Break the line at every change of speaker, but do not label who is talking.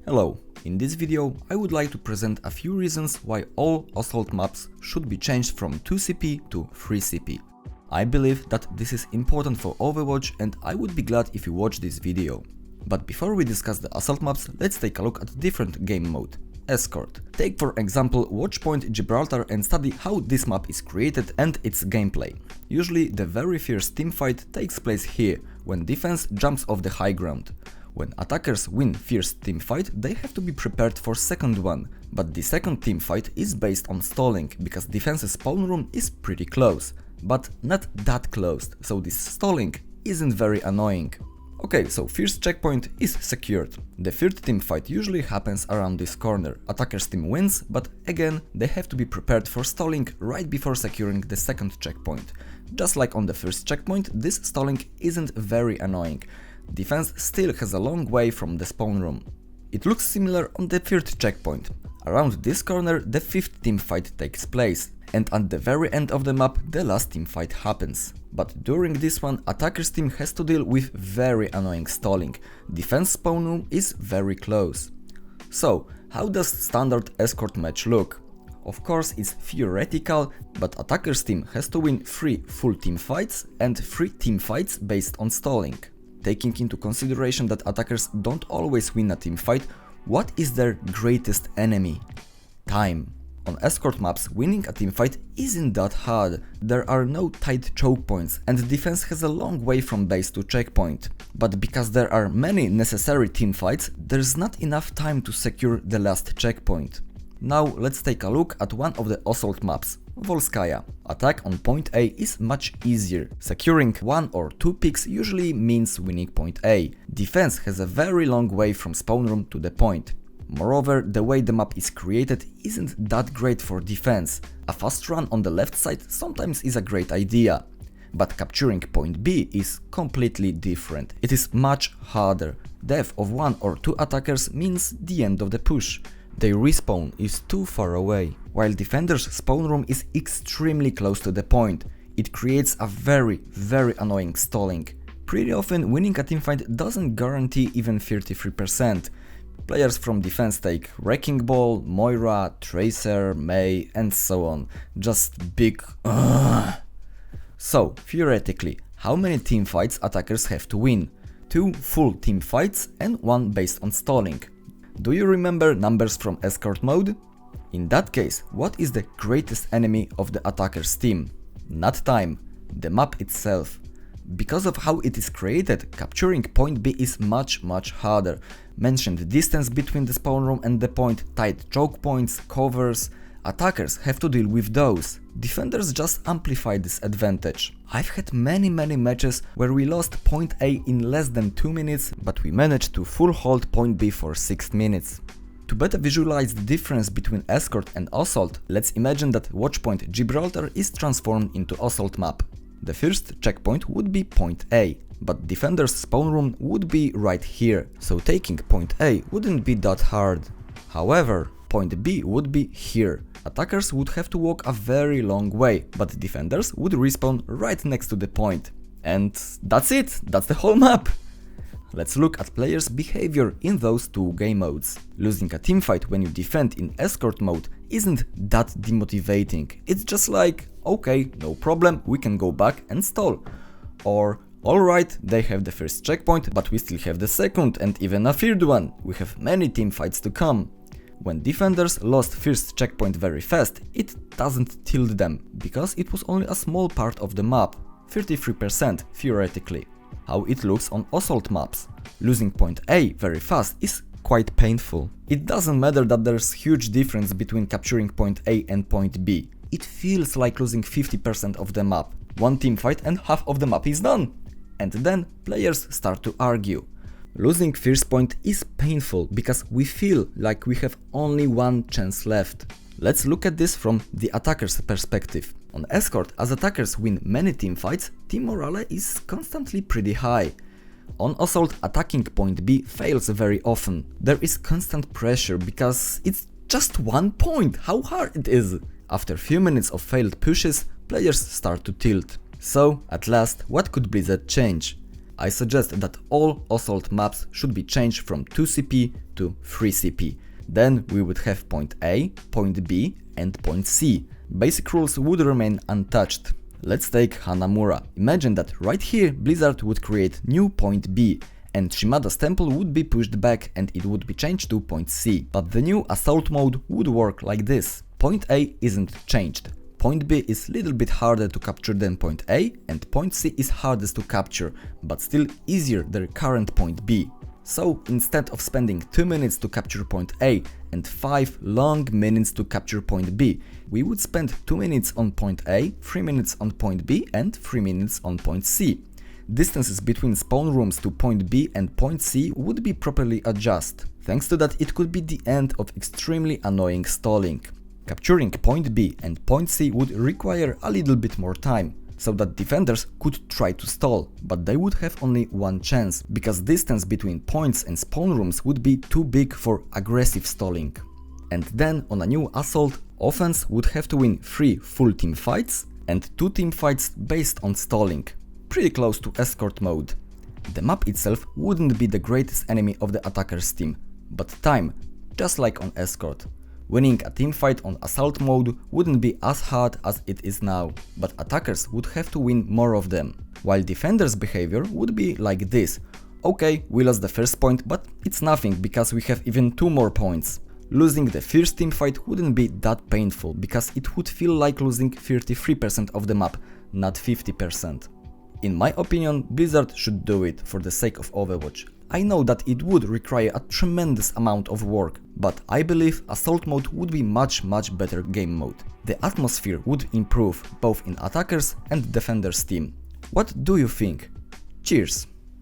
Hello, in this video I would like to present a few reasons why all Assault maps should be changed from 2CP to 3CP. I believe that this is important for Overwatch and I would be glad if you watch this video. But before we discuss the Assault maps, let's take a look at different game mode. Escort. Take for example Watchpoint Gibraltar and study how this map is created and its gameplay. Usually the very first teamfight takes place here, when defense jumps off the high ground. When attackers win first teamfight, they have to be prepared for second one, but the second teamfight is based on stalling, because defense's spawn room is pretty close, but not that close, so this stalling isn't very annoying. Okay, so first checkpoint is secured. The third teamfight usually happens around this corner. Attacker's team wins, but again they have to be prepared for stalling right before securing the second checkpoint. Just like on the first checkpoint, this stalling isn't very annoying. Defense still has a long way from the spawn room. It looks similar on the third checkpoint. Around this corner the fifth teamfight takes place, and at the very end of the map the last teamfight happens. But during this one attacker's team has to deal with very annoying stalling. Defense spawn room is very close. So, how does standard escort match look? Of course it's theoretical, but attacker's team has to win 3 full teamfights and 3 teamfights based on stalling. Taking into consideration that attackers don't always win a teamfight, what is their greatest enemy? Time. On escort maps, winning a teamfight isn't that hard. There are no tight choke points and defense has a long way from base to checkpoint. But because there are many necessary teamfights, there's not enough time to secure the last checkpoint. Now let's take a look at one of the Assault maps, Volskaya. Attack on point A is much easier. Securing 1 or 2 picks usually means winning point A. Defense has a very long way from spawn room to the point. Moreover, the way the map is created isn't that great for defense. A fast run on the left side sometimes is a great idea. But capturing point B is completely different. It is much harder. Death of 1 or 2 attackers means the end of the push. Their respawn is too far away, while defender's spawn room is extremely close to the point. It creates a very annoying stalling. Pretty often winning a teamfight doesn't guarantee even 33%. Players from defense take Wrecking Ball, Moira, Tracer, Mei and so on. Just big So, theoretically, how many teamfights attackers have to win? 2 full teamfights and 1 based on stalling. Do you remember numbers from escort mode? In that case, what is the greatest enemy of the attacker's team? Not time, the map itself. Because of how it is created, capturing point B is much harder. Mentioned distance between the spawn room and the point, tight choke points, covers. Attackers have to deal with those. Defenders just amplify this advantage. I've had many matches where we lost point A in less than 2 minutes, but we managed to full hold point B for 6 minutes. To better visualize the difference between escort and assault, let's imagine that Watchpoint Gibraltar is transformed into assault map. The first checkpoint would be point A, but defender's spawn room would be right here, so taking point A wouldn't be that hard. However, point B would be here. Attackers would have to walk a very long way, but defenders would respawn right next to the point. And that's it, that's the whole map! Let's look at players' behavior in those 2 game modes. Losing a teamfight when you defend in escort mode isn't that demotivating. It's just like, okay, no problem, we can go back and stall. Or, alright, they have the first checkpoint, but we still have the second and even a third one. We have many teamfights to come. When defenders lost first checkpoint very fast, it doesn't tilt them, because it was only a small part of the map, 33% theoretically. How it looks on assault maps. Losing point A very fast is quite painful. It doesn't matter that there's huge difference between capturing point A and point B. It feels like losing 50% of the map. 1 teamfight and half of the map is done. And then players start to argue. Losing first point is painful because we feel like we have only 1 chance left. Let's look at this from the attacker's perspective. On escort, as attackers win many teamfights, team morale is constantly pretty high. On assault, attacking point B fails very often. There is constant pressure because it's just 1 point, how hard it is. After few minutes of failed pushes, players start to tilt. So, at last, what could Blizzard change? I suggest that all Assault maps should be changed from 2CP to 3CP. Then we would have point A, point B and point C. Basic rules would remain untouched. Let's take Hanamura. Imagine that right here Blizzard would create new point B and Shimada's temple would be pushed back and it would be changed to point C. But the new Assault mode would work like this. Point A isn't changed. Point B is little bit harder to capture than point A and point C is hardest to capture, but still easier than current point B. So instead of spending 2 minutes to capture point A and 5 long minutes to capture point B, we would spend 2 minutes on point A, 3 minutes on point B and 3 minutes on point C. Distances between spawn rooms to point B and point C would be properly adjusted. Thanks to that, it could be the end of extremely annoying stalling. Capturing point B and point C would require a little bit more time, so that defenders could try to stall, but they would have only one chance, because distance between points and spawn rooms would be too big for aggressive stalling. And then on a new Assault, offense would have to win 3 full team fights and 2 team fights based on stalling, pretty close to escort mode. The map itself wouldn't be the greatest enemy of the attacker's team, but time, just like on escort. Winning a teamfight on Assault mode wouldn't be as hard as it is now, but attackers would have to win more of them, while defenders' behavior would be like this. Okay, we lost the first point, but it's nothing because we have even 2 more points. Losing the first teamfight wouldn't be that painful because it would feel like losing 33% of the map, not 50%. In my opinion, Blizzard should do it for the sake of Overwatch. I know that it would require a tremendous amount of work, but I believe Assault mode would be much better game mode. The atmosphere would improve both in attackers and defenders team. What do you think? Cheers!